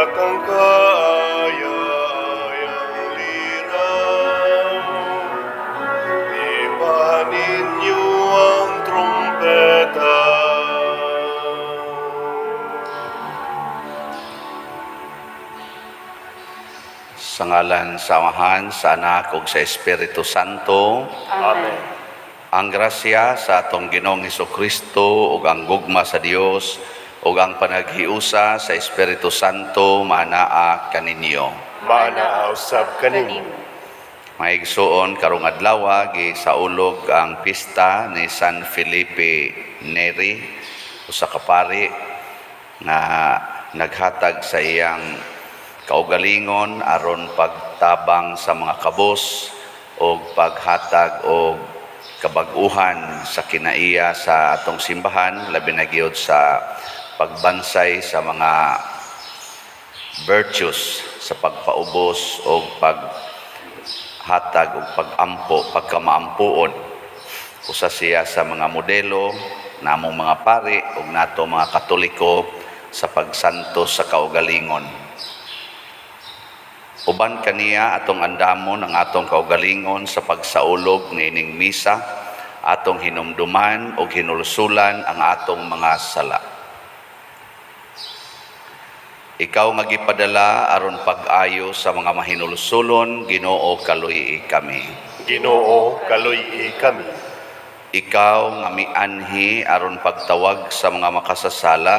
at ang kaaya-ayang liraw. Ibanin niyo ang trumpeta. Sa ngalan sa Amahan, sa Anak, ug sa Espiritu Santo. Amen. Ang grasya sa atong Ginoong Hesukristo ug ang gugma sa Dios ug ang panaghiusa sa Espiritu Santo manaa kaninyo. Manaa usab kanimo. Maigsuon karong adlaw gisaulog ang pista ni San Felipe Neri, usa ka pari nga naghatag sa iyang kaugalingon aron pagtabang sa mga kabos o paghatag o kabag-uhan sa kinaiya sa atong simbahan, labi na gyud sa pagbansay sa mga virtues, sa pagpaubos o paghatag o pagkamaampuon. Usa siya sa mga modelo namong mga pari ug nato mga Katoliko sa pagsanto sa kaugalingon. Uban kaniya atong andamon ang atong kaugalingon sa pagsaulog niining misa, atong hinumduman o hinulsulan ang atong mga sala. Ikaw nga gipadala aron pag-ayo sa mga mahinulsulon, Ginoo kaluy kami. Ginoo kaluy kami. Ikaw nga mianhi aron pagtawag sa mga makasasala,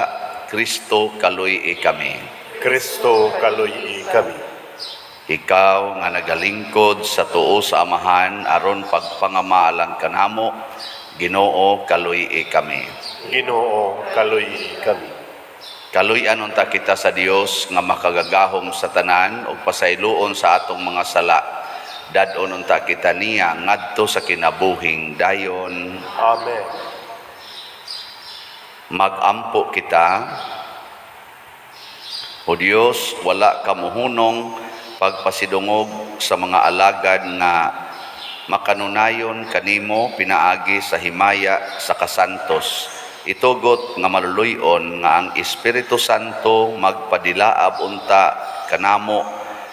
Kristo kaluy kami. Kristo kaluy kami. Ikaw nga nagalingkod sa tuo sa Amahan aron pagpangamaalang kanamo, Ginoo kaluy kami. Ginoo kaluy kami. Kaluy-an unta kita sa Dios nga makagagahom sa tanan ug pasayloon sa atong mga sala. Dadon unta kita niya ngadto sa kinabuhing dayon. Amen. Magampo kita. O Dios, wala ka muhunong pagpasidungog sa mga alagad nga makanunayon kanimo pinaagi sa himaya sa kasantos. Itugot nga maluluyon nga ang Espiritu Santo magpadilaab unta kanamo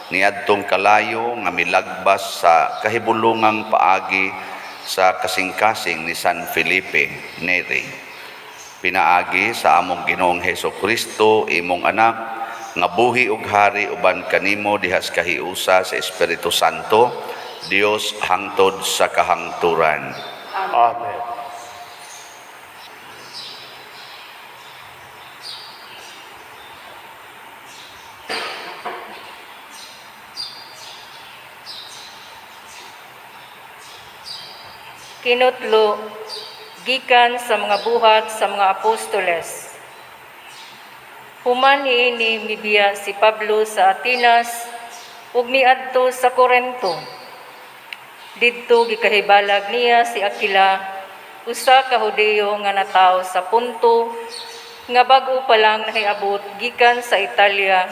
niadtong kalayo nga milagbas sa kahibulungang paagi sa kasing-kasing ni San Felipe Neri. Pinaagi sa among Ginoong Hesukristo, imong anak, nga buhi ug hari uban kanimo dihas kahiusa sa Espiritu Santo, Dios hangtod sa kahangturan. Amen. Kinutlo, gikan sa mga buhat sa mga apostoles. Human niini mibiya si Pablo sa Atenas ug miadto sa Corinto. Didto gikahibalag niya si Aquila, usa ka Hudiyo nga natawo sa Punto, nga bag-o pa lang nahiabot gikan sa Italia,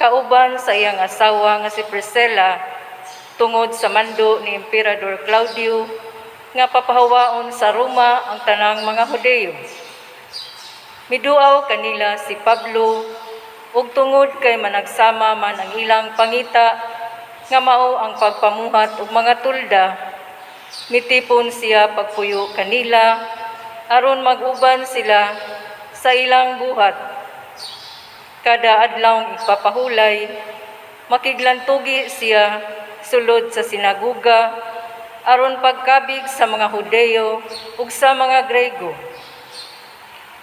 kauban sa iyang asawa nga si Priscilla, tungod sa mando ni Emperador Claudio nga papahawaon sa Roma ang tanang mga Hudiyo. Miduaw kanila si Pablo ug tungod kay managsama man ang ilang pangita nga mao ang pagpamuhat og mga tulda, mitipon siya pagpuyo kanila aron mag-uban sila sa ilang buhat. Kada adlawng ipapahulay, makiglantugi siya sulod sa sinaguga aron pagkabig sa mga Hudiyo ug sa mga Grego.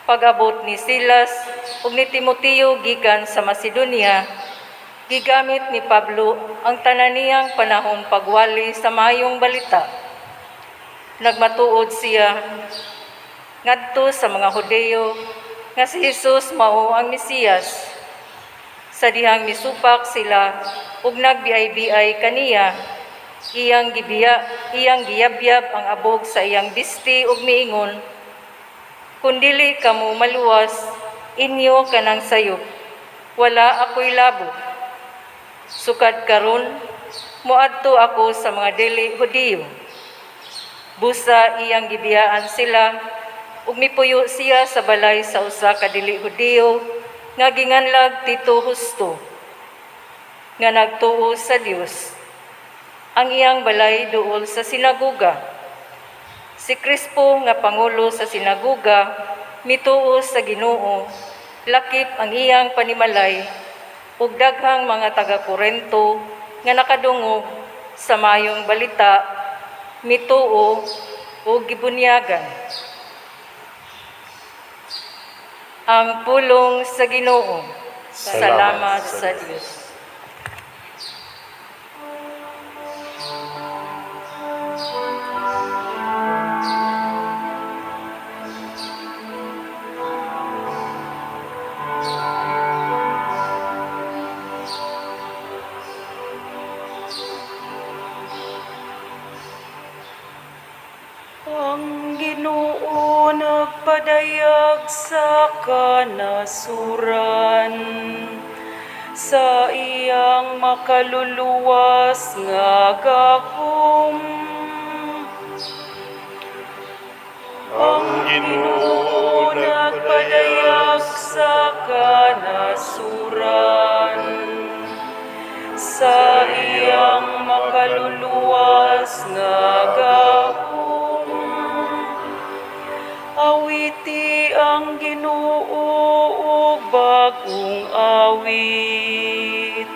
Pag-abot ni Silas ug ni Timoteo gikan sa Macedonia, gigamit ni Pablo ang tanan niyang panahon pagwali sa maayong balita. Nagmatuod siya ngadto sa mga Hudiyo nga si Jesus mao ang Mesiyas. Sa dihang misupak sila ug nagbiay-biay kaniya, iyang giyabyab ang abog sa iyang disti ug miingon, "Kung dili kamo maluwas, inyo kanang sayop, wala ako'y labo. Sukad karon, muadto ako sa mga dili Hudiyo." Busa iyang gibiyaan sila ug mipuyo siya sa balay sa usa ka dili Hudiyo nga ginganlag Tito Justo, nga nagtuo sa Dios. Ang iyang balay duol sa sinaguga. Si Crispo nga pangulo sa sinaguga, mituo sa Ginoo, lakip ang iyang panimalay, ug daghang mga taga-Korento nga nakadungog sa mayong balita, mituo o gibunyagan. Ang pulong sa Ginoo. Salamat sa Dios. Ang Ginoo nagpadayag sa kanasuran, sa iyang makaluluwas nga gahom. Ang Ginoo nagpadayag sa kanasuran, sa iyang makaluluwas nga gahom. Awiti ang Ginoo og bagong awit,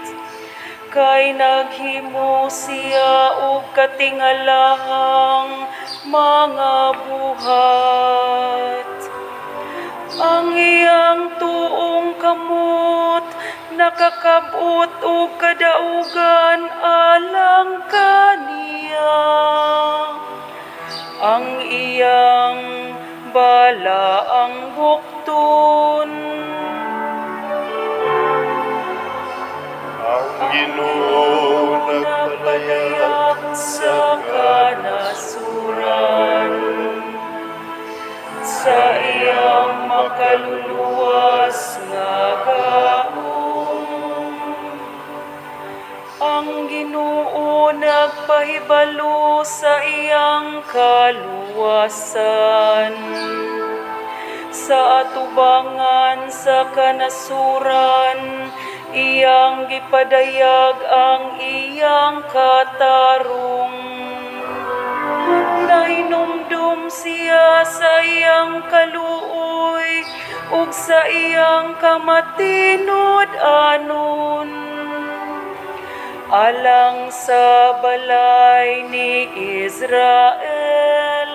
kay naghimo siya og katingalahang mga buhat. Ang iyang tuong kamot nakakabot og kadaugan alang kaniya. Ang iyang bala ang bukton. Ang Ginoo nagpadayag sa kanasuran, sa iyang makaluluwas nga gahom. Ang Ginoo nagpahibalo sa iyang kaluwasan, sa atubangan sa kanasuran, iyang gipadayag ang iyang katarong. Nahinumdum siya sa iyang kaluoy, ug sa iyang kamatinod anon, alang sa balay ni Israel.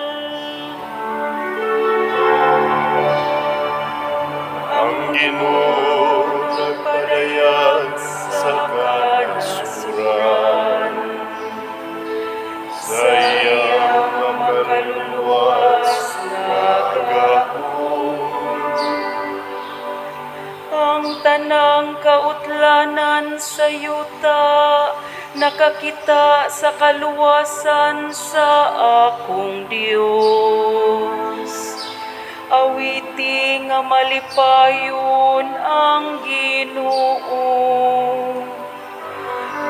Ang Ginoo nagpadayag sa kanasuran, sa iyang makaluluwas nga gahom. Ang tanang kautlanan sa yuta nakakita sa kaluwasan sa akong Dios. Awiti nga malipayon ang Ginoo.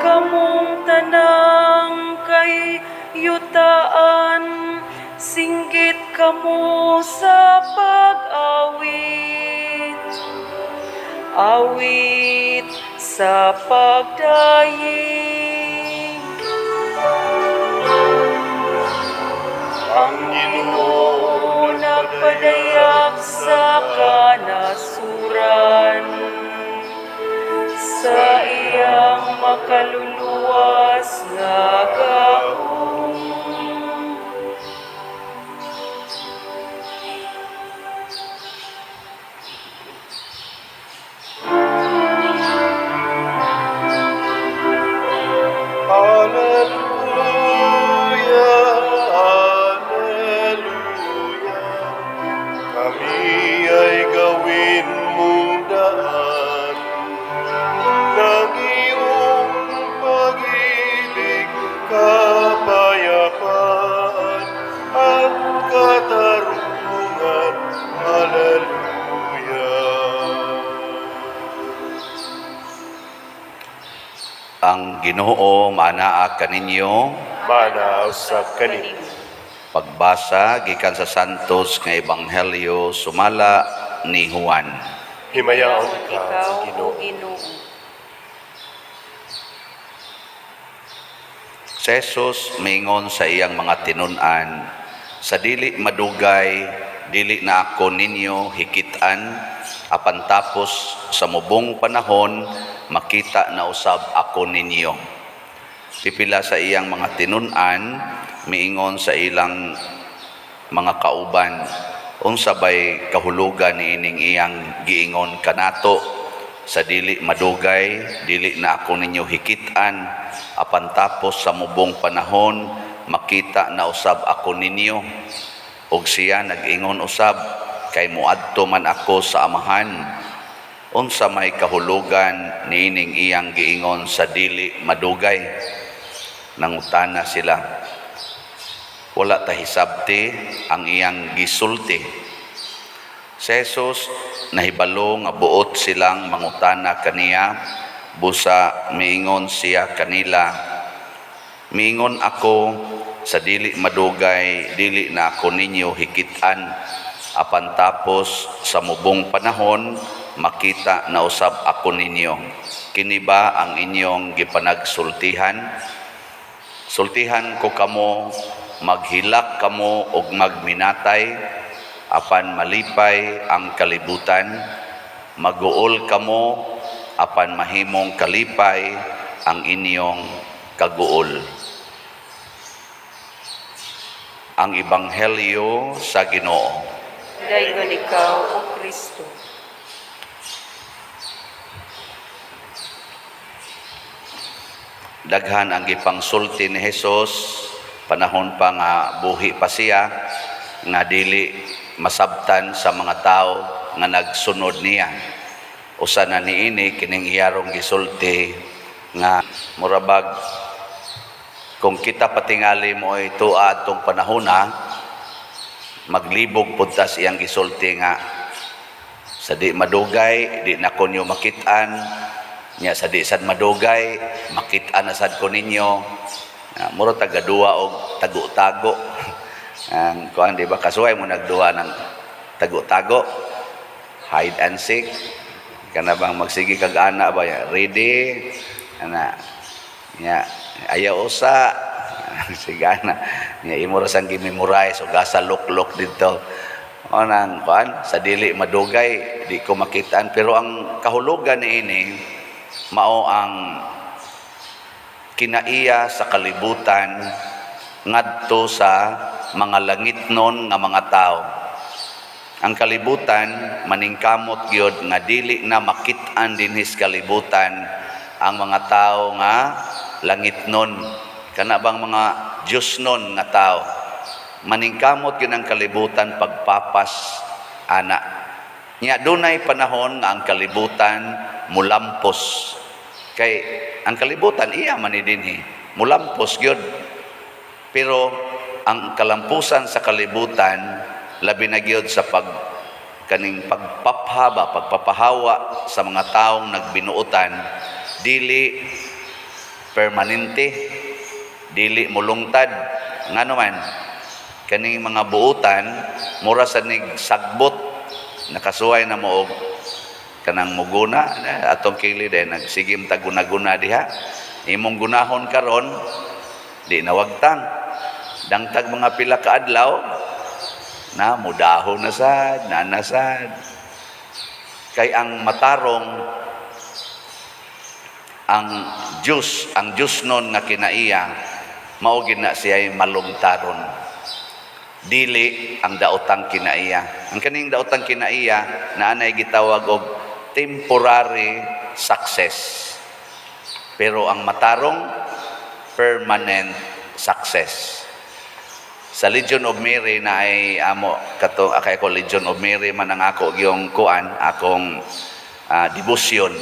Kamong tanang kay yutaan, singgit kamo sa pag-awit. Awit sa pagdayeg. Ang Ginoo nagpadayag sa kanasuran, sa iyang makaluluwas nga gahom. Hallelujah, hallelujah. Kami ay gawin mong daan ng iyong pag-ibig, kapayapaan at katarungan. Hallelujah. Ang Ginoo manaa kaninyo. Manaw sa kanimo. Pagbasa gikan sa Santos nga Ebanghelyo sumala ni Juan. Himayaon ka, ikaw, o Ginoo. Ginoo. Si Jesus mingon sa iyang mga tinun-an, sa dili madugay, dili na ako ninyo hikitan, apan tapos sa mubong panahon, makita na usab ako ninyo. Pipila sa iyang mga tinun-an, miingon sa ilang mga kauban, unsa bay kahulugan niining iyang giingon kanato, sa dili madugay, dili na ako ninyo hikitan, apan tapos sa mubong panahon, makita na usab ako ninyo. Og siya nag-ingon usab, kay muadto man ako sa amahan. Unsa may kahulugan niining iyang giingon sa dili madugay? Nangutana sila. Wala tahisabti ang iyang gisulti. Si Jesus nahibalo nga buot silang mangutana kaniya, busa miingon siya kanila, miingon ako sa dili madugay, dili na ako ninyo hikitan, apan tapos sa mubong panahon, makita na usab ako ninyo. Kini ba ang inyong gipanagsultihan? Sultihan ko kamo, maghilak kamo og magminatay, apan malipay ang kalibutan, maguol kamo, apan mahimong kalipay ang inyong kaguol. Ang Ebanghelyo sa Ginoo. Dayon ikaw, o Kristo. Daghan ang gipangsulti ni Jesus, panahon pa nga buhi pa siya, nga dili masabtan sa mga tao nga nagsunod niya. Usa na niini kining iyarong gisulti nga murabag kung kita patingali mo ito atong panahona, maglibog puntas iyang gisulti nga sa di madugay, di na konyo makitaan, nya sa di sad madugay, makitaan na sad ko ninyo. Muro tagadua og tago-tago. Ang kuan di ba kasuway mo nagduha ng tago-tago, hide and seek. Kana bang magsige kag ana ba ya? Ready? Ana. Nya ayaw usa. Sigana. Nya imo ra sang gi-memorize og gasa look dito. Onang kuan sa dili madugay, di ko makitaan, pero ang kahulugan niini mao ang kinaiya sa kalibutan ngadto sa mga langitnon nga mga tao. Ang kalibutan maningkamot gyud nga dili na makit-an dinhis kalibutan ang mga tao nga langitnon, kana bang mga Diyosnon nga tao. Maningkamot yun ang kalibutan pagpapas ana. Nya dunay panahon nga ang kalibutan mulampos. Kay ang kalibutan iya man dinhi mulampos gyud. Pero ang kalampusan sa kalibutan labi na gyud sa kaning pagpapahawa sa mga taong nagbinuotan, dili permanente, dili mulungtad. Ngano man kaning mga buutan mura sa sagbot nakasuway na mo og kanang muguna atong kilid nagsigim taguna-guna diha, imong gunahon karon di nawagtang dangtag mga pila ka adlaw na mudahon na sad nanasad. Kay ang matarong ang Diyos nun nga kinaiya mao gid na siya malungtaron, dili ang daotang kinaiya. Ang kaning daotang kinaiya na anay gitawag og temporary success, pero ang matarong permanent success. Sa Legion of Mary na ay amo kato akay ko Legion of Mary man ang ako yung kuan akong devotion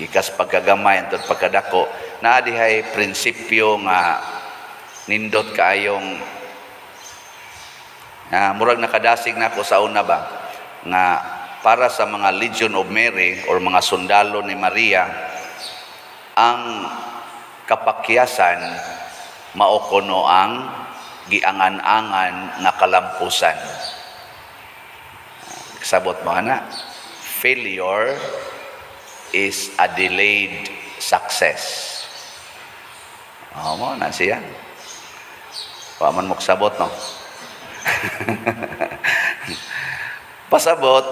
gikas pagkagamay antud pagkadako na dihay prinsipyo nga nindot kaayong murag nakadasig na ako sa una ba nga para sa mga Legion of Mary or mga sundalo ni Maria, ang kapakyasan mao kuno ang giangan-angan nga kalampusan. Sabot mo ana, failure is a delayed success. Mo na siya. Wa man mo sabot no. Pasabot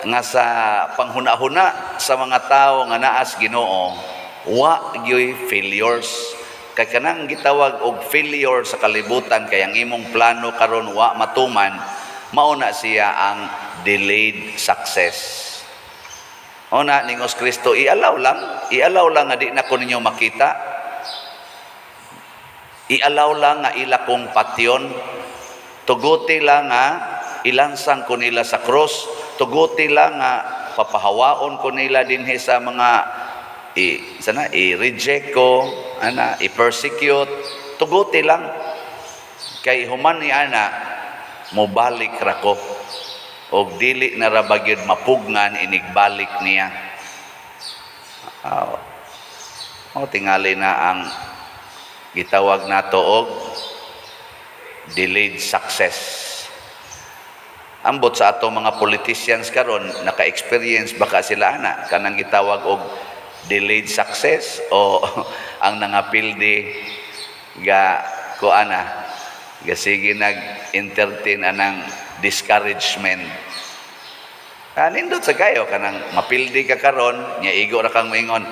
nga sa panghuna-huna sa mga tao nga naas Ginoo, wa gyoy failures. Kay kanang gitawag og failure sa kalibutan kay ang imong plano karon wa matuman, mao na siya ang delayed success. Una ningos Kristo, ialaw lang nga di na ko ninyo makita. Ialaw lang nga ila kong patyon. Tuguti lang nga ilansang ko nila sa cross. Tuguti lang nga papahawaon ko nila dinhi sa mga i-reject ko, i-persecute. Tuguti lang. Kay human ni ana, mobalik ra ko. Og dili na ra bagyod mapugnan inigbalik niya. Tingali na ang gitawag nato og delayed success. Ambot sa ato mga politicians karon naka-experience baka sila ana kanang gitawag og delayed success o ang nangapildi ga kuana ga sige nag-entertain anang discouragement. Nindot sa kayo kanang mapildi ka karon nya igo ra kang moingon,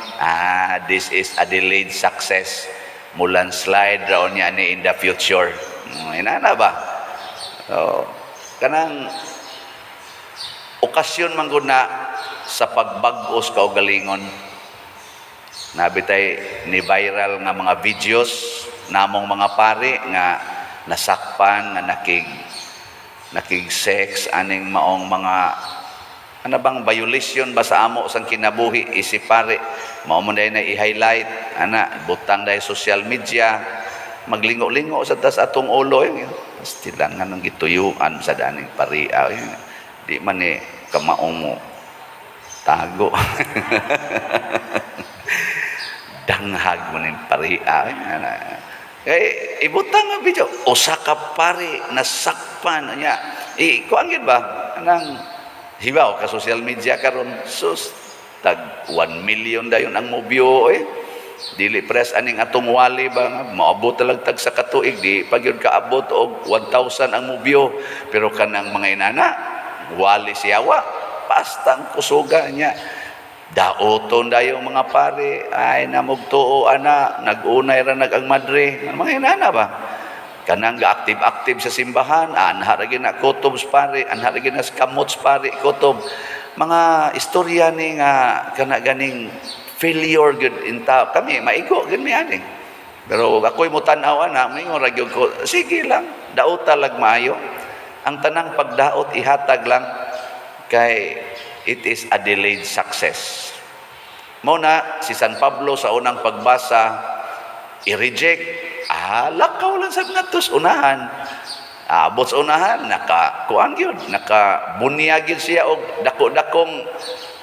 this is a delayed success. Mulan slide raon niya ni in the future. Inana ba? So, kanang okasyon man gud na sa pagbag-os kaugalingon. Nabitay ni viral nga mga videos namong mga pari nga nasakpan nga nakig-sex aning maong mga ano bang violation ba sa amo sang kinabuhi isip pare mao man na i-highlight butang dahil social media maglingo-lingo sa tas atong ulo stilangan ng gituyuan sa daning paria di man kamaong mo tago danghag mo ning paria kay ibutang nga video usa ka pare nasakpan niya kuan gid ba nang hibaw ka social media karon sus tag 1 million dayon ang mobyo dili pres aning atong wali ba maabot talag tag sa katuig di pagyud kaabot og 1,000 ang mobyo pero kanang mga inana wali siyawa pastang kusuga niya daoton dayon mga pare ay namugtuo ana nag-unay ra nag ang madre mga inana ba kanang ga-active sa simbahan anha ra gina kutubs pare anha ra gina kamots pare kutob mga istorya ni nga kana ganing failure good in tao kami maigo gid mi ani pero ako'y mo tan-aw ana mingon ra gyud ko sige lang daot talag maayo ang tanang pagdaot ihatag lang kay it is a delayed success. Muna si San Pablo sa unang pagbasa i-reject lakaw lang sa ngatos unahan abot sa unahan nakakuan gyud nakabunyag gyud siya og dako-dakong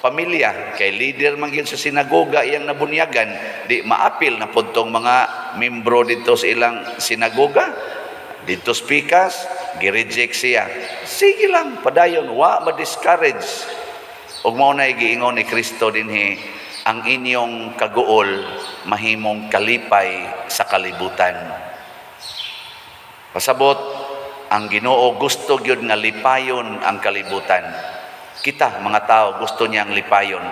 pamilya kay leader man gyud sa sinagoga iyang nabunyagan di maapil na pudtong mga membro dito sa ilang sinagoga dito speakers gi-reject siya sige lang padayon wa ma-discourage ug mao na giingon ni Kristo dinhi ang inyong kaguol mahimong kalipay sa kalibutan. Pasabot ang Ginoo gusto gyud nga lipayon ang kalibutan. Kita mga tao gusto niyang lipayon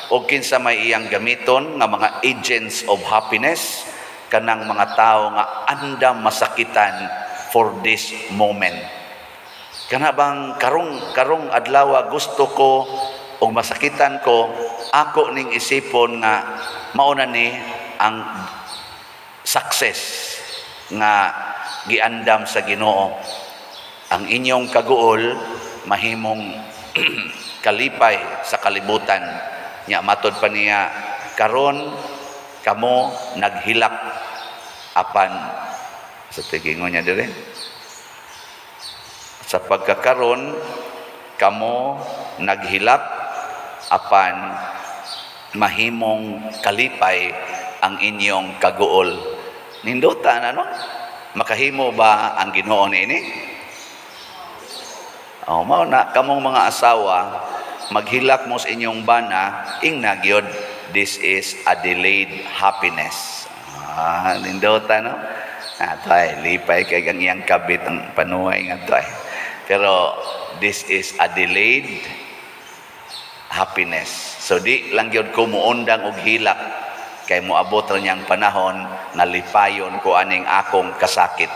o kinsa may iyang gamiton nga mga agents of happiness kanang mga tao nga andam masakitan for this moment. Kana bang karong adlaw gusto ko o masakitan ko ako ning isipon nga mauna ni ang success nga giandam sa Ginoo. Ang inyong kaguol mahimong kalipay sa kalibutan. Nya matod pa niya karon kamo naghilak apan sa tigingon niya dire. Sa pagkakaron kamo naghilak apan mahimong kalipay ang inyong kaguol. Nindutan makahimo ba ang Ginoo niini? Mao na kamong mga asawa maghilak mo sa inyong bana, ingna gyud, this is a delayed happiness. Nindota, no? Ito ay, lipay kay ang iyang kabit ang panuhay nga ito ay. Pero, this is a delayed happiness. So, di lang yun kumuundang og hilak kay moabot rin niyang panahon na lipayon ko aning akong kasakit.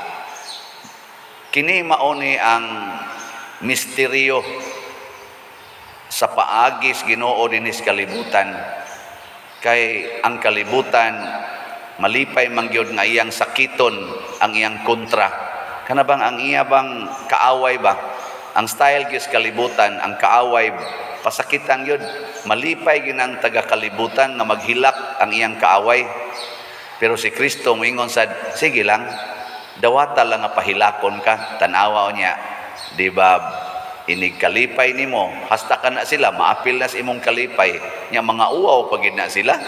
Kini mauni ang misteryo sa paagis Ginoo dinis kalibutan. Kay ang kalibutan malipay mangyod nga iyang sakiton ang iyang kontra. Kana bang ang iya bang kaaway ba? Ang style gyud kalibutan, ang kaaway pasakitan yun. Malipay gyud ang taga kalibutan nga maghilak ang iyang kaaway. Pero si Kristo moingon sad, sige lang, dawata lang nga pahilakon ka, tanawa niya. Di ba inig kalipay nimo, hasta ka na sila, maapil na sa imong kalipay. Nya mga uwaw pagid na sila.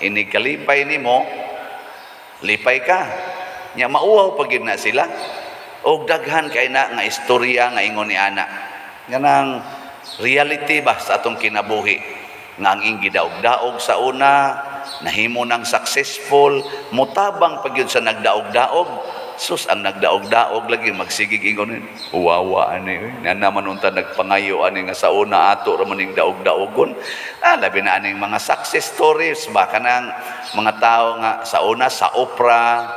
Inig kalipay nimo, lipay ka. Nya mauwaw pagid na sila. Og daghan kay na nga istorya nga ingon ni ana. Ganang reality ba sa atong kinabuhi nga ang ing gidaog-daog sa una nahimo nang successful, mutabang pag yun sa nagdaog-daog. Sus, ang nagdaog-daog lagi magsigig ingon, uwawa ani, na naman unta nagpangayo ani nga sa una ato ra man ning daog-daogon. Labi na aning mga success stories ba kanang mga tao nga sa una sa opera,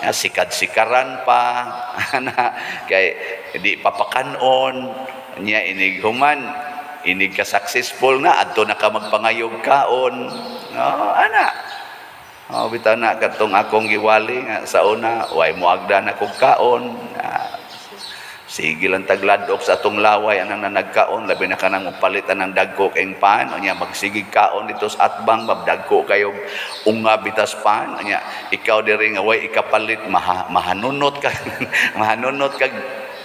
sikad-sikaran pa ana kay di papakanon niya inig human inig ka successful na adto na ka magpangayog kaon. Bitaw na katong akong giwali nga sa una way moagda na kog kaon. Sige lang tagladok sa atong laway anang nanagkaon labi na kanang palitan ng dagko kayong pan nya magsigig kaon dito sa atbang mabdagko kayo unga bitas pan nya ikaw diri nga way ikapalit mahanunot ka mahanunot kag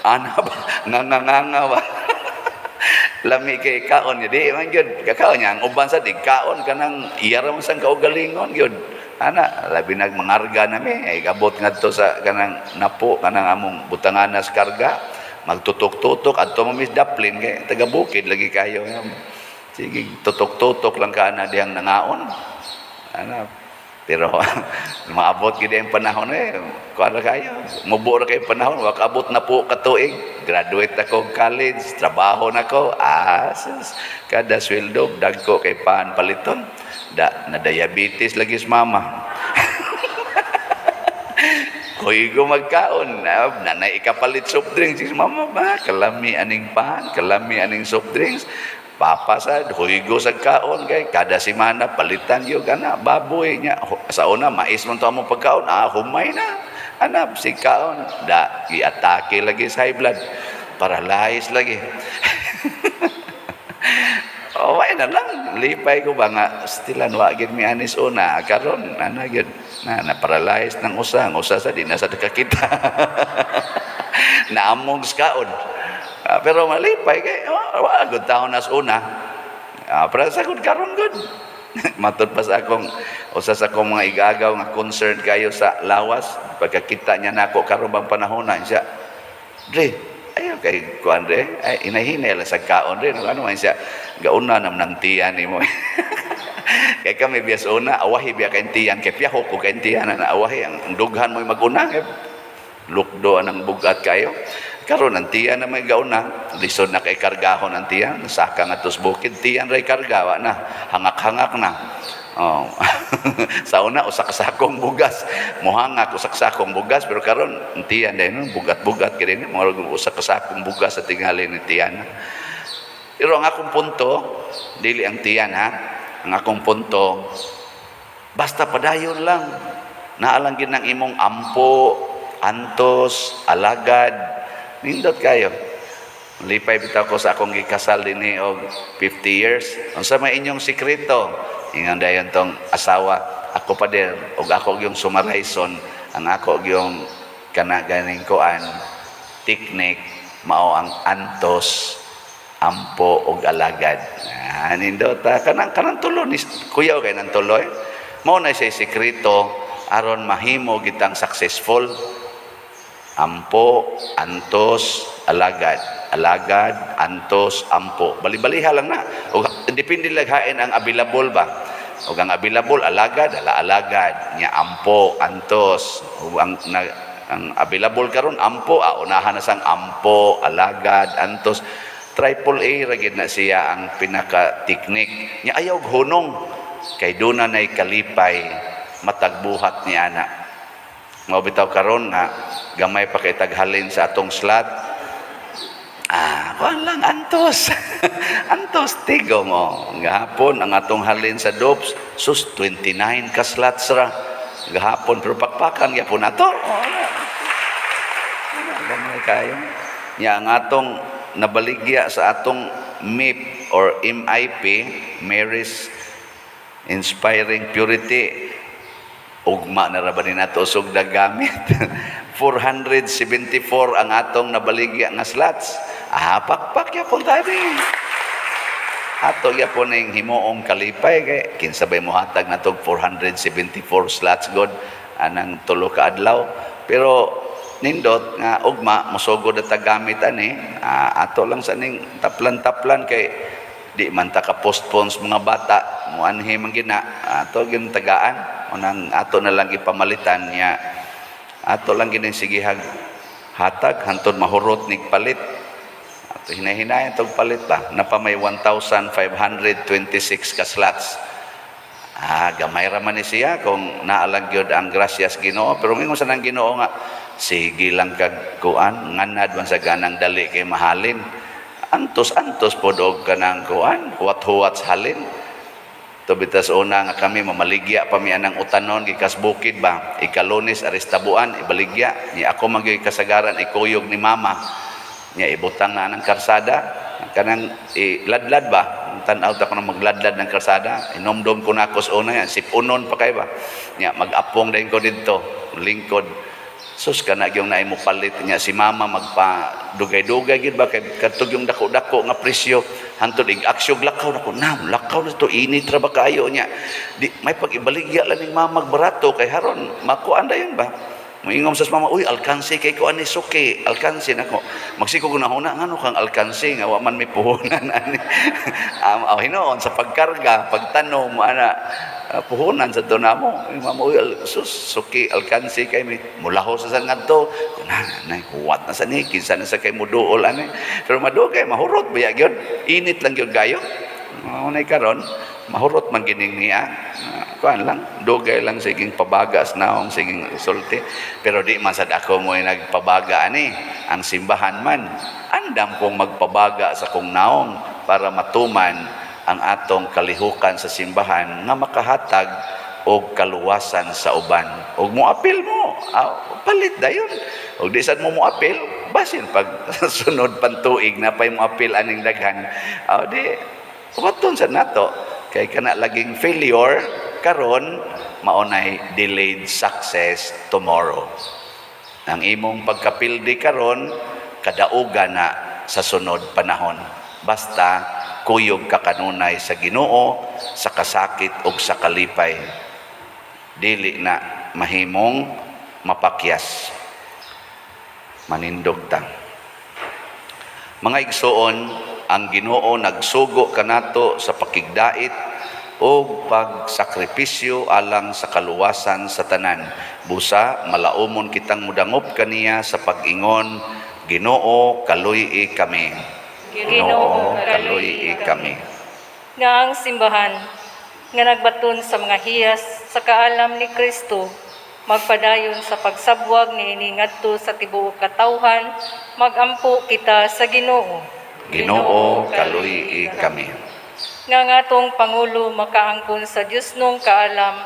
ana ba nganganga ba lami kay kaon di man gyud kakaon nya ang uban sa digkaon kanang iyara man sang kaugalingon gyud ana labi nag mangarga nami ay gabot ngadto sa kanang napo kanang among butanganas karga magtutok-tutok adto mo mis daplin kay taga bukid lagi kayo sige tutok-tutok lang ka na diyang nangaon ana pero maabot gid ang panahon kuara kayo mubo ra kay panahon wa kaabot na po ka tuig graduate ako college trabaho nako kada sweldo dagko kay pan paliton na diabetes lagi sa mama. Hoy go magkaon nanay ikapalit soft drinks si mama ba kalami aning pan kalami aning soft drinks papa sad hoy go sa kaon kay kada semana palitan yo kana baboy nya sa una mais man to among pagkaon humay na anap si kaon da giatake lagi sa high blood paralyzed lagi. Why na lang lipay ko ba nga stilan wa gid mi anis una karon ana gyud na paralyze ng usa sa di na sa kakita na among skaon pero malipay kay wa gud taon nas una para sa gud karon gud matud pa sa akong usa sa akong mga igagaw nga concerned kayo sa lawas pagkakita niya nako karon bang panahon na siya Dre ayo kay kuan Dre ay inahinay la sa kaon Dre ano man siya gauna nam nang tiyan nimo kay kami bias una awahi biya kay tiyan kay piyaho ko kay tiyan na awahi ang dughan mo maguna lukdo anang bugat kayo karon ang tiyan na may gauna lisod na kay kargahon ang tiyan saka nga tus bukid tiyan ray kargawa na hangak-hangak na sa una usa ka sakong bugas mohangak usa ka sakong bugas pero karon ang tiyan dahil bugat-bugat kini mo usa ka sakong bugas sa tingali ni tiyan. Pero ang akong punto, dili ang tiyan ang akong punto, basta padayon lang. Naalang ginang imong ampo, antos, alagad, nindot kayo. Lipay bitaw ko sa akong gikasal din og 50 years. Unsa may inyong sikreto? Ingon dayon tong asawa, ako pa din, og ako yung sumarizon, ang ako yung kanaganing koan, technique, mao ang antos, ampo og alagad. Nindota kanang tulo ni kuya kay nang tuloy. Mao na siya sekreto aron mahimo kitang successful. Ampo, antos, alagad. Alagad, antos, ampo. Bali-baliha lang na. O, depende lang hain ang available ba. O ang available, alagad, alagad. Nya ampo, antos. O ang available karon ampo, unahan na sang ampo, alagad, antos. Triple A ragid na siya ang pinaka-teknik. Nya ayaw hunong. Kay doon na kalipay, matagbuhat ni ana. Mabitaw karon nga gamay pa kay taghalin sa atong slot. Kuan lang antos. Antos tigo mo. Gahapon ang atong halin sa DOPS, sus 29 ka slots ra. Gahapon pero pakpakan gyapon ato. Gamay kayo. Nya ang atong nabaligya sa atong MIP or MIP, Mary's Inspiring Purity, ugma na ra ba ni nato usog dagamit. 474 ang atong nabaligya nga slots. Pakpak yapon tabi. Ato yapon ning himuong kalipay kay kinsabay mo hatag natog 474 slots god anang tulo ka adlaw. Pero nindot nga ugma mosugod at tagamit ani. Ato lang sa ning taplan-taplan kay di man ta ka postpone mga bata mo anhi man gina. Ato gyud tagaan unang ato na lang ipamalitan niya. Ato lang ginin sigihag hatag hantod mahurot nig palit. Ato hinay-hinayan tog palit ba. Napamay 1,526 ka slots. Gamay ra man ni siya kung naalang gyud ang grasyas Ginoo. Pero mingon sa nang Ginoo nga sige lang kag kuan nganad man sa ganang dali kay mahalin. Antos pod og kanang kuan huwat-huwat sa halin. Tubitas una nga kami mamaligya pa mi anang utanon gikas bukid ba ikalunis aristabuan ibaligya ni ako magyoy kasagaran ikuyog ni mama nya ibutang na ng karsada kanang ladlad ba tan-aw ta ko na magladlad ng karsada inomdom ko na akos una yan sipunon pa kay ba nya mag-apong dayon ko didto lingkod sus kana gyung naay mo palit nya si mama magpa dugay-dugay gid ba kay kadtog yung dako-dako nga presyo hantod ig-aksyon lakaw nako lakaw na to init ra ba kayo nya di may pag-ibaligya lang ning mama barato kay haron makuan dayon ba moingom sa mama uy alkansi kay ko ani suki alkansi nako magsiko ko na huna ngano kang alkansi nga wa man may puhunan ani hinoon sa pagkarga pagtanom mo ana puhunan sa tunamo mama uy suki alkansi kay mi mulaho sa sangadto kunana kuwat na sa ni kinsa na sa kay muduol ani pero madugay mahurot biya gyud init lang gyud gayo unay karon mahurot man gining niya kuan lang dugay lang siging pabagas naong siging sulti pero di man sad ako mo nagpabaga ani ang simbahan man andam kong magpabaga sa kong naong para matuman ang atong kalihukan sa simbahan nga makahatag og kaluwasan sa uban og moapil mo palit dayon og di sad mo moapil basin pag sunod pantuig na pay moapil aning daghan di waton sad nato kay kana laging failure karon maunay delayed success tomorrow. Ang imong pagkapildi karon kadaugan na sa sunod panahon. Basta kuyog ka kanunay sa Ginoo, sa kasakit ug sa kalipay. Dili na mahimong mapakyas. Manindog ta. Mga igsoon, ang Ginoo nagsugo kanato sa pakigdait o pagsakripisyo alang sa kaluwasan sa tanan. Busa, malaumon kitang mudangop kaniya sa pag-ingon, Ginoo, kaluy kami. Ginoo, kaluy kami. Nga ang simbahan, nga nagbaton sa mga hiyas sa kaalam ni Kristo, magpadayon sa pagsabwag ni iningadto sa tibuok katawhan, magampo kita sa Ginoo. Ginoo, kaluy kami. Nga ngatong Pangulo makaangkon sa Dios nung kaalam,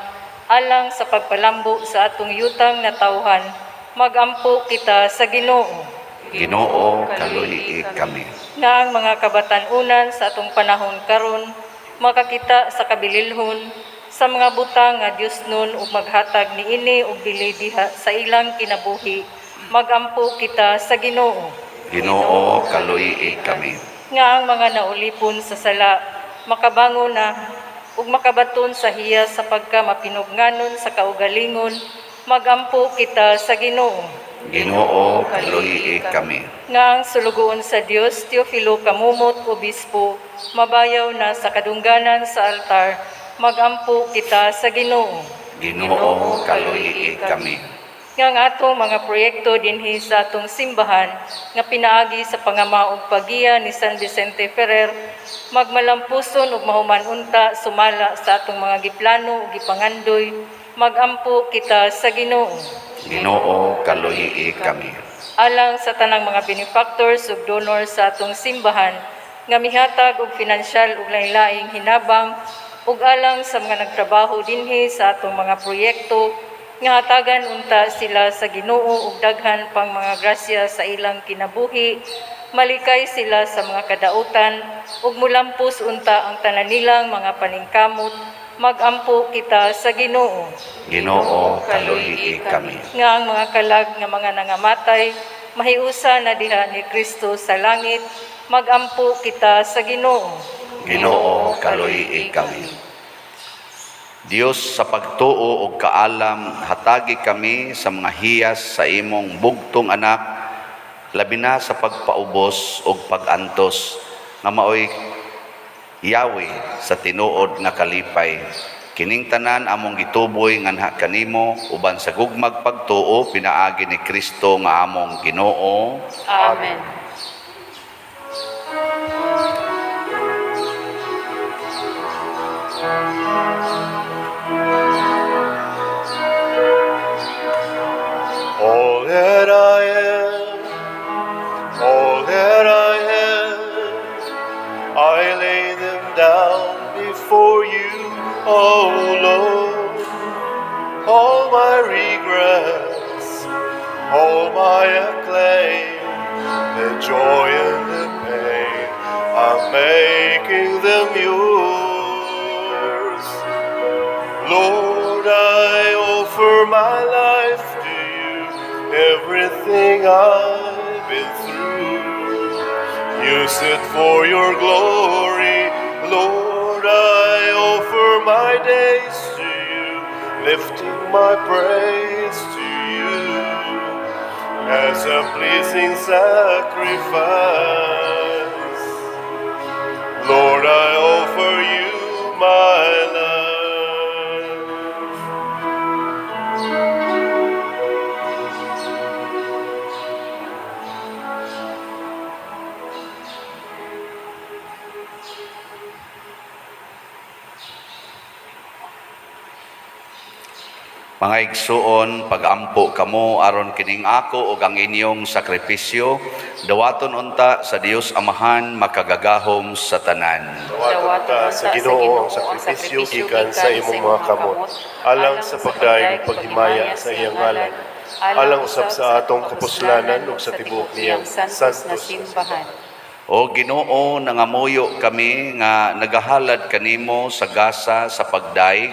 alang sa pagpalambo sa atong yutang na tawhan, magampo kita sa Ginoo. Ginoo, kaluy kami. Nga ang mga kabatan-unan sa atong panahon karon makakita sa kabililhon sa mga butang nga Dios nun ug maghatag niini og dili diha sa ilang kinabuhi, magampo kita sa Ginoo. Ginoo, kaluy kami. Nga ang mga naulipon sa sala makabangon na ug makabaton sa hiya sa pagka mapinugnanon sa kaugalingon, magampo kita sa Ginoo. Ginoo, kaluhii kami. Nga ang sulugoon sa Dios, Teofilo Kamumot, Obispo, mabayaw na sa kadungganan sa altar, magampo kita sa Ginoo. Ginoo, kaluhii kami. Nga ang atong mga proyekto dinhi sa atong simbahan, nga pinaagi sa pangamaog pagiya ni San Vicente Ferrer, magmalampuson ug mahuman unta sumala sa atong mga giplano ug gipangandoy, magampo kita sa Ginoo. Ginoo, kaluhii kami. Alang sa tanang mga benefactors ug donors sa atong simbahan, nga mihatag og pinansyal ug lain-laing hinabang, ug alang sa mga nagtrabaho dinhi sa atong mga proyekto, nga hatagan unta sila sa Ginoo ug daghan pang mga grasya sa ilang kinabuhi, malikay sila sa mga kadautan, ug mulampos unta ang tanan nilang mga paningkamot, magampo kita sa Ginoo. Ginoo, kaluhii kami. Nga ang mga kalag nga mga nangamatay, mahiusa na diha ni Kristo sa langit, magampo kita sa Ginoo. Ginoo, kaluhii kami. Dios, sa pagtuo ug kaalam, hatagi kami sa mga hiyas sa imong bugtong anak, labi na sa pagpaubos ug pagantos, nga maoy yawi sa tinuod nga kalipay. Kining tanan among gituboy nganha kanimo, uban sa gugmag pagtuo, pinaagi ni Kristo nga among Ginoo. Amen. All that I am, all that I have, I lay them down before you, oh Lord. All my regrets, all my acclaim, the joy and the pain, I'm making them yours. Lord, I offer my life to you, everything I've been through. Use it for your glory, Lord, I offer my days to you, lifting my praise to you as a pleasing sacrifice. Lord, I offer you my life. Mga igsuon, pagampo kamo aron kining ako ug ang inyong sakripisyo, dawaton unta sa Dios Amahan makagagahom sa tanan. Dawaton ta sa Ginoo ang sakripisyo gikan sa imong mga kamot, alang sa pagdayon ug paghimaya sa iyang ngalan, alang usab sa atong kapuslanan ug sa tibuok niyang santos na simbahan. O Ginoo, nangamuyo kami nga nagahalad kanimo sa gasa sa pagdaig,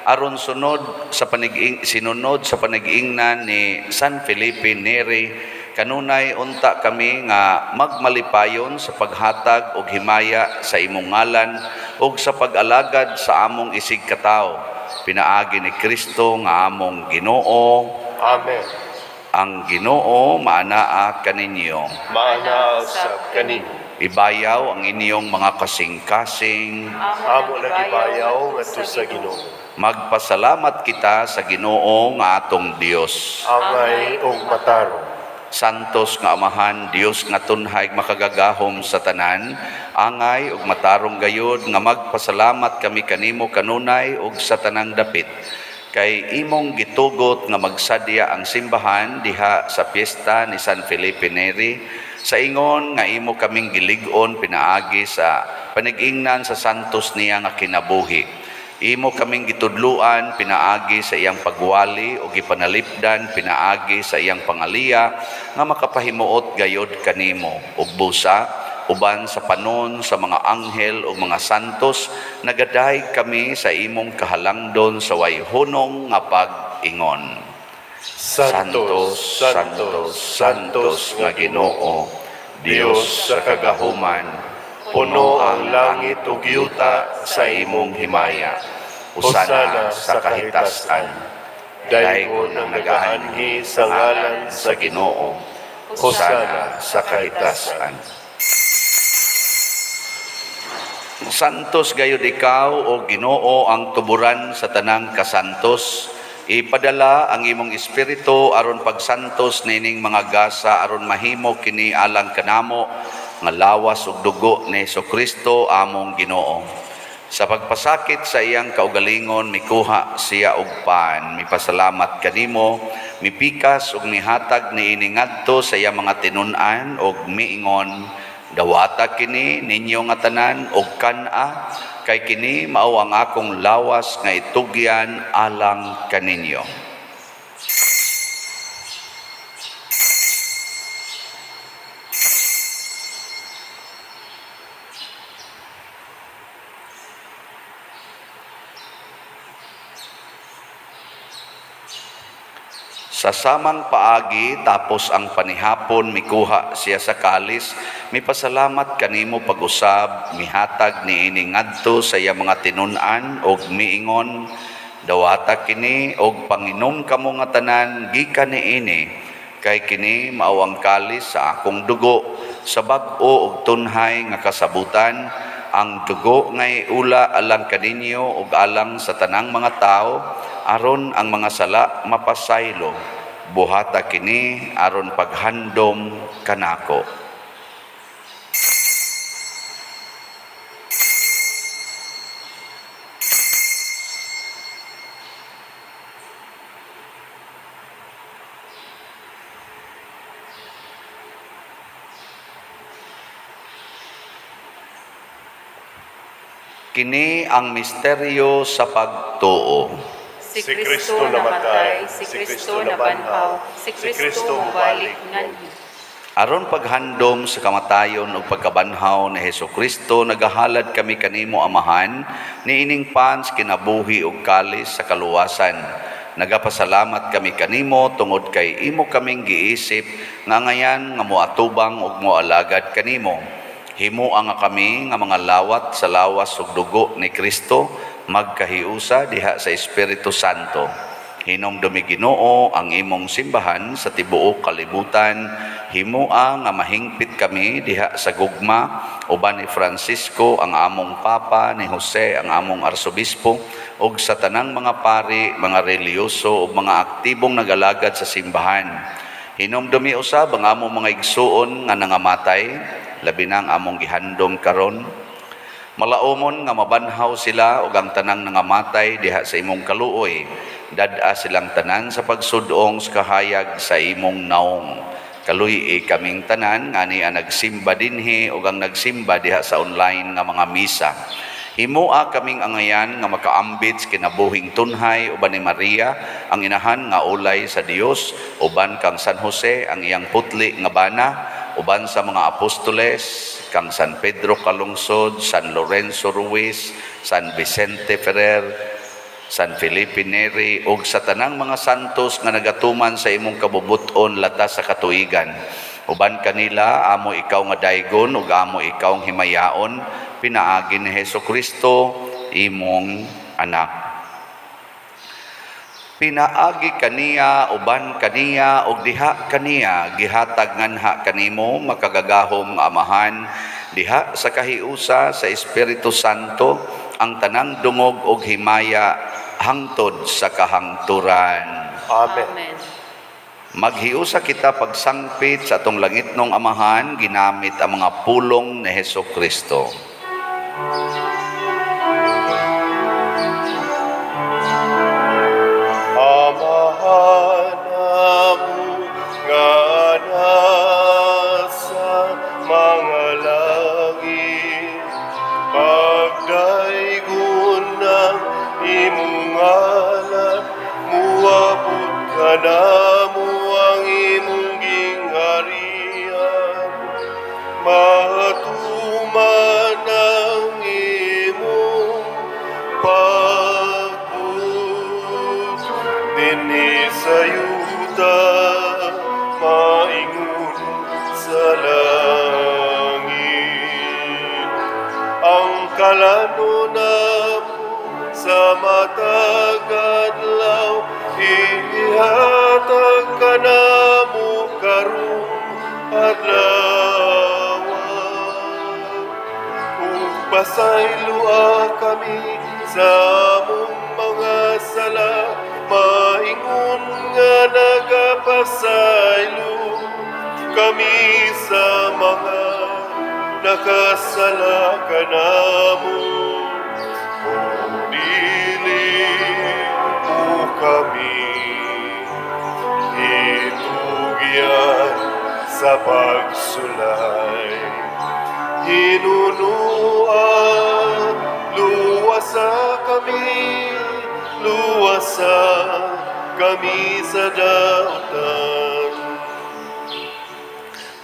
aron sinunod sa panag-iingnan ni San Felipe Neri, kanunay unta kami nga magmalipayon sa paghatag og himaya sa imong ngalan ug sa pag-alagad sa among isig katao, pinaagi ni Kristo nga among Ginoo. Amen. Ang Ginoo maanaa kaninyo. Maana sa kanimo. Ibayaw ang inyong mga kasing-kasing. Amo nagibayaw ngadto sa Ginoo. Magpasalamat kita sa Ginoo nga atong Dios. Angay ug matarong. Santos nga Amahan, Dios nga tunhay makagagahom sa tanan, angay ug matarong gayud nga magpasalamat kami kanimo kanunay ug sa tanang dapit. Kay imong gitugot nga magsadya ang simbahan diha sa piyesta ni San Felipe Neri, sa ingon nga imo kaming gilig-on pinaagi sa panag-ingnan sa santos niya nga kinabuhi. Imo kaming gitudluan pinaagi sa iyang pagwali o gipanalipdan pinaagi sa iyang pangaliya nga makapahimuot gayod kanimo ug busa uban sa panon sa mga anghel o mga santos, nagaday kami sa imong kahalangdon sa wayhunong nga pag-ingon. Santos, Santos, Santos nga Ginoo, Dios sa kagahuman, puno ang langit ug yuta sa imong himaya. Hosana sa kahitasan. Daigon ang nagaanhi sa ngalan sa Ginoo. Hosana sa kahitasan. Santos gayud ikaw o Ginoo ang tuburan sa tanang kasantos. Ipadala ang imong espiritu aron pagsantos nining mga gasa aron mahimo kini alang kanamo nga lawas ug dugo ni Jesucristo among Ginoo. Sa pagpasakit sa iyang kaugalingon mikuha siya og pan. Mipasalamat kanimo, mipikas ug mihatag niini ngadto sa iyang mga tinun-an ug miingon, dawata kini ninyo nga tanan og kan-a kay kini mao ang akong lawas nga itugyan alang kaninyo. Sa samang paagi tapos ang panihapon mikuha siya sa kalis, mipasalamat kanimo pag-usab, mihatag niini ngadto sa iya mga tinun-an og miingon, dawata kini og panginom kamo nga tanan gikan niini, kay kini mao ang kalis sa akong dugo, sa bag-o og tunhay nga kasabutan, ang dugo ngay ula alang kaninyo ug alang sa tanang mga tao, aron ang mga sala mapasaylo. Buhata kini aron paghandom kanako. Kini ang misteryo sa pagtuo. Si Kristo namatay, si Kristo nabanhaw, si Kristo mubalik nganhi. Aron paghandom sa kamatayon ug pagkabanhaw ni Hesukristo, nagahalad kami kanimo Amahan, niining pans kinabuhi ug kalis sa kaluwasan. Nagapasalamat kami kanimo tungod kay imo kaming giisip nga ngayan nga moatubang ug moalagad kanimo. Himo ang kami nga mga lawat sa lawas ug dugo ni Kristo, magkahiusa diha sa Espiritu Santo. Hinumdumi Ginoo ang imong simbahan sa tibuok kalibutan. Himoa nga mahingpit kami diha sa gugma uban ni Francisco ang among papa, ni Jose ang among arsobispo ug sa tanang mga pari, mga reliyoso ug mga aktibong nagalagad sa simbahan. Hinumdumi usab ang among mga igsuon nga nangamatay, labi na ang among gihandom karon. Malaumon nga mabanhaw sila ug ang tanang nangamatay diha sa imong kaluoy. Dad-a silang tanan sa pagsudong sa kahayag sa imong naong. Kaluy kaming tanan nga niya nagsimba dinhi ug ang nagsimba diha sa online nga mga misa. Himoa kaming angayan nga makaambit kinabuhing tunhay uban ni Maria ang inahan nga ulay sa Dios, uban kang San Jose ang iyang putli nga bana, uban sa mga apostoles kang San Pedro Calungsod, San Lorenzo Ruiz, San Vicente Ferrer, San Felipe Neri ug sa tanang mga santos nga nagatuman sa imong kabubuton latas sa katuigan. Uban kanila amo ikaw nga daygon ug amo ikaw ang himayaon, pinaagi ni Hesukristo imong anak. Pinaagi kaniya uban kaniya ug diha kaniya gihatag nganha kanimo makagagahom nga Amahan, diha sa kahiusa sa Espiritu Santo ang tanang dungog ug himaya hangtod sa kahangturan. Amen. Amen. Maghiusa kita pagsangpit sa atong langitnong Amahan ginamit ang mga pulong ni Hesukristo. Amahanamu nga nasa mga langit, pagdaigon ng imong ngalan, muabot ka namo ang imong gingharian, matuman ang imong pagbuot dinhi sa yuta, maingon sa langit. Ang kalano namo sa matag adlaw, ihatag ka na mo karong adlaw. Ug pasaylua kami sa among mga sala, maingon nga nagapasaylo kami sa mga nakasala kanamo. O dili mo kami itugyan sa pagsulay. Hinunuan, luwasa kami sa dautan.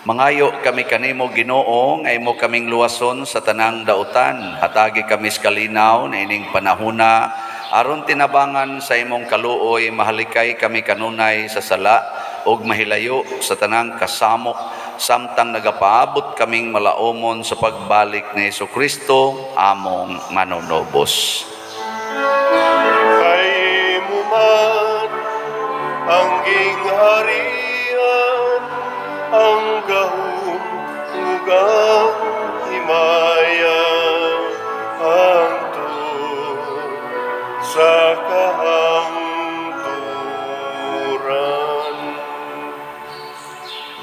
Mangayo kami kanimo Ginoo nga imo kaming luwason sa tanang dautan. Hatagi kami sa kalinaw na ining panahuna aron tinabangan sa imong kaluoy, mahalikay kami kanunay sa sala ug mahilayo sa tanang kasamok, samtang nagapaabot kaming malaumon sa pagbalik ni Jesucristo among manunobos. Kay mo man ang gingharian, ang gahom ug ang himaya, hangtod sa kahangturan.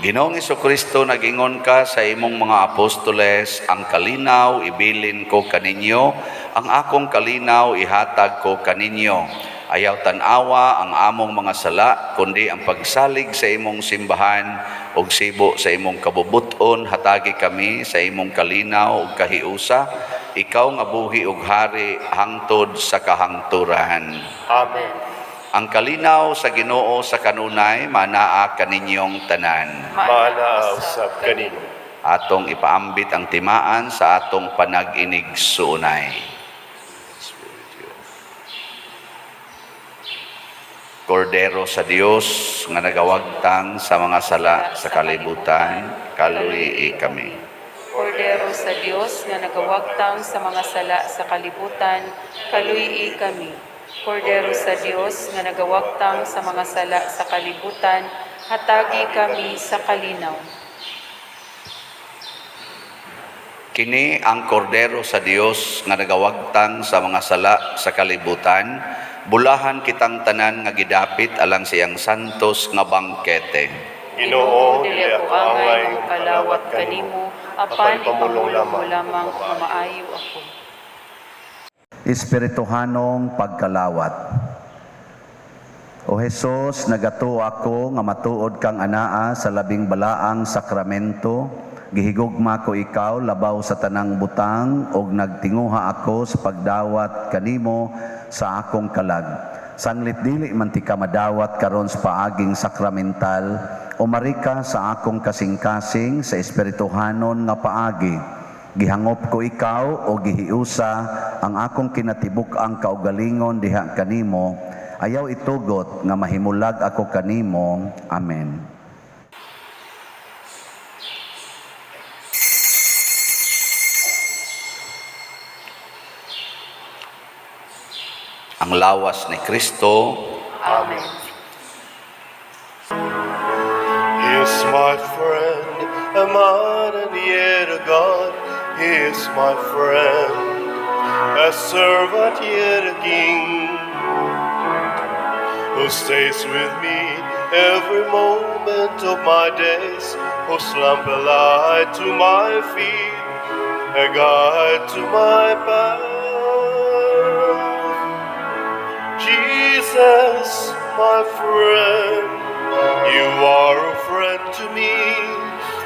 Ginoong Jesucristo, nag-ingon ka sa imong mga apostoles, ang kalinaw ibilin ko kaninyo, ang akong kalinaw ihatag ko kaninyo. Ayaw tanawa ang among mga sala, kundi ang pagsalig sa imong simbahan ug sibo sa imong kabubuton. Hatagi kami sa imong kalinaw ug kahiusa, ikaw nga buhi ug hari hangtod sa kahangturan. Amen. Ang kalinaw sa Ginoo sa kanunay manaa kaninyong tanan. Manaa usab kanimo. Atong ipaambit ang timaan sa atong panag-inig suunay. Kordero sa Dios nga nagawagtang sa mga sala sa kalibutan, kaluyi kami. Kordero sa Dios nga nagawagtang sa mga sala sa kalibutan, kaluyi kami. Kordero sa Dios nga nagawagtang sa mga sala sa kalibutan, hatagi kami sa kalinaw. Kini ang kordero sa Dios nga nagawagtang sa mga sala sa kalibutan, bulahan kitang tanan nga gidapit alang siyang santos nga bangkete. Ginoo, dili ako angay nga makalawat kanimo, apan ipamulong mo lamang nga maayo ako. Espirituhanong pagkalawat. O Jesus, nagato ako nga matuod kang anaa sa labing balaang sakramento, gihigugma ko ikaw labaw sa tanang butang ug nagtinguha ako sa pagdawat kanimo sa akong kalag. Sanglit dili man ti ka madawat karon sa paaging sakramental, umari ka sa akong kasing-kasing sa espirituhanon nga paagi. Gihangop ko ikaw o gihiusa ang akong kinatibuk-ang kaugalingon diha kanimo. Ayaw itugot nga mahimulag ako kanimo. Amen. Ang lawas ni Kristo. Amen. He is my friend, a man and yet a God. He is my friend, a servant yet a king, who stays with me every moment of my days, whose lamp a light to my feet, a guide to my path. Jesus, my friend, you are a friend to me.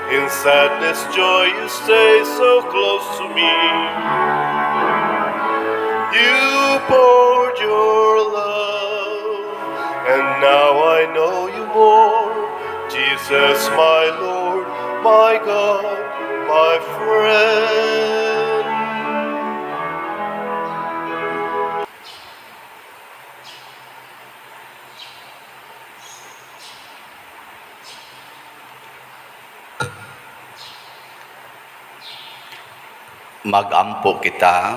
In sadness, joy, you stay so close to me. You poured your love, and now I know you more. Jesus, my Lord, my God, my friend. Magampo kita.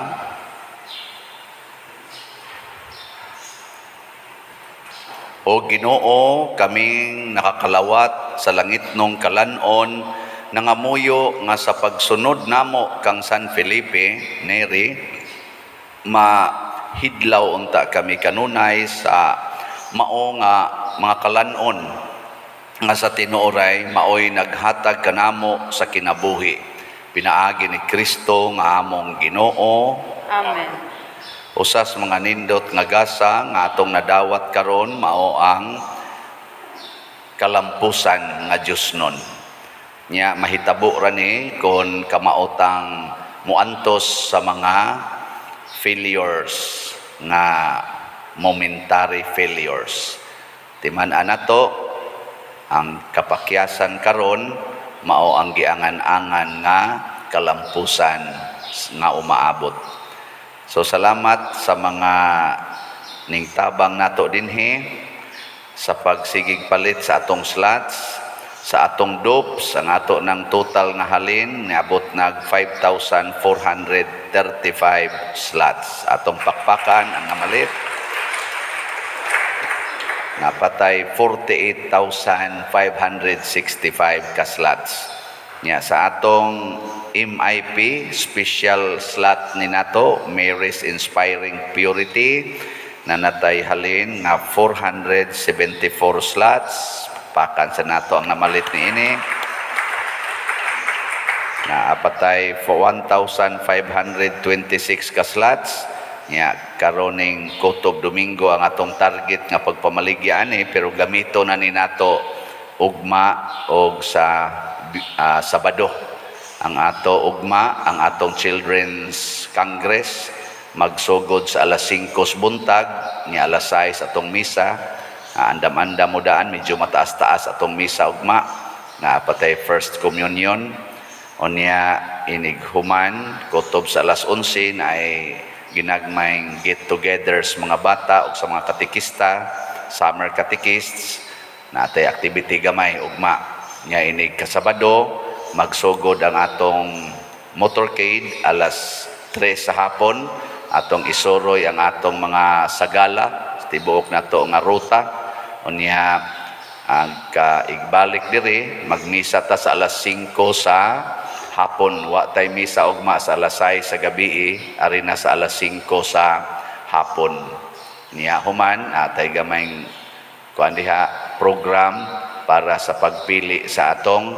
O Ginoo, kaming nakakalawat sa langitnong kalanon, nangamuyo nga sa pagsunod namo kang San Felipe Neri, mahidlaw unta kami kanunay sa mao nga mga kalanon nga sa tinuoray maoy naghatag kanamo sa kinabuhi. Pinaagi ni Kristo nga among Ginoo. Amen. Usas mga nindot nga gasa nga atong nadawat karon mao ang kalampusan nga Dios nun. Nya mahitabo ra ni kon kamaotang muantos sa mga failures nga momentary failures. Timan anato ang kapakyasan karon mao ang giangan-angan nga kalampusan nga umaabot. So salamat sa mga ningtabang nato dinhi sa pagsigig palit sa atong slots, sa atong dupes, ang ato ng total nga halin niabot nag 5,435 slots. Atong pakpakan ang namalit napatay 48,565 ka slots. Nya sa atong MIP special slot ni nato Mary's Inspiring Purity na natay halin nga 474 slots. Pakan sa nato ang namalit ni ini na apatay 1,526 ka slots. Nya karoning Kutob Domingo ang atong target nga pagpamaligya ani, pero gamito na ni nato ugma og sa Sabado ang ato ugma, ang atong Children's Congress magsugod sa alas 5 buntag, ni alas 6 atong misa. Andam-andam mo daan, medyo mataas-taas atong misa ugma na patay First Communion. Unya inighuman kutob sa alas 11 na ay ginagmayng get-togethers mga bata o sa mga katikista, summer catechists, na atay activity gamay ugma. Nya inig kasabado magsugod ang atong motorcade alas 3 sa hapon, atong isuroy ang atong mga sagala tibuok nato nga ruta. Unya ang kaigbalik diri magmisa ta sa alas 5 sa hapon, wa tay misa ugma sa alas 6 sa gabi, ari na sa alas 5 sa hapon. Niya human atay gamayng kuan diha program para sa pagpili sa atong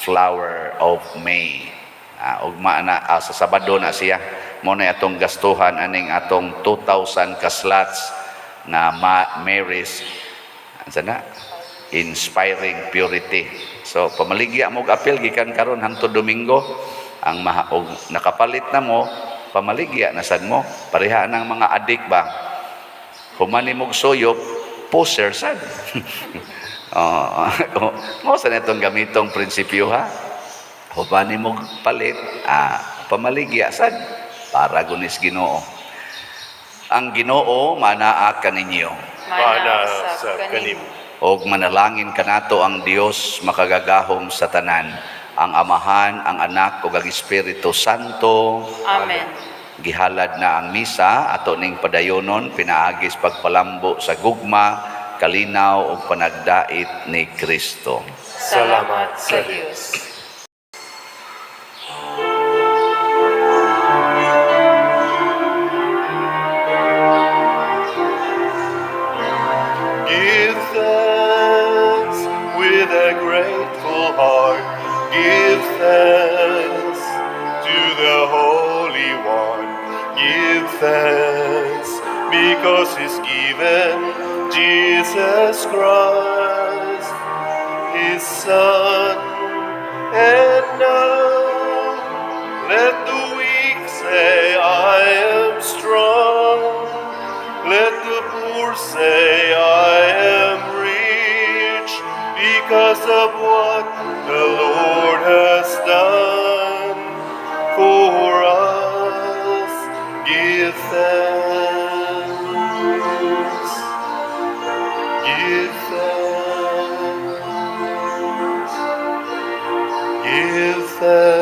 Flower of May. Ugma na sa Sabado na siya. Muna atong gastuhan aning atong 2,000 ka slots na Mary's Inspiring Purity. So pamaligya mo apil gikan karon hangtod Domingo ang nakapalit na mo pamaligya na sad mo pareha ng mga adik ba humani mog suyop poser sad. Mo sa netong gamitong prinsipyo ha. Humani mog palit pamaligya sad para gunis Ginoo. Ang Ginoo manaa kaninyo. Mana sa kanimo. Og manalangin kanato ang Dios makagagahom sa tanan, ang Amahan, ang Anak ug ang Espiritu Santo. Amen. Gihalad na ang misa ato ning padayonon pinaagis pagpalambo sa gugma, kalinaw ug panagdait ni Kristo. Salamat sa Diyos. Give thanks with a grateful heart. Give thanks to the Holy One. Give thanks because He's given Jesus Christ, His Son. And now let the weak say, I am strong. Let the poor say, I am rich, because of what the Lord has done for us. Give thanks. Give thanks. Give thanks.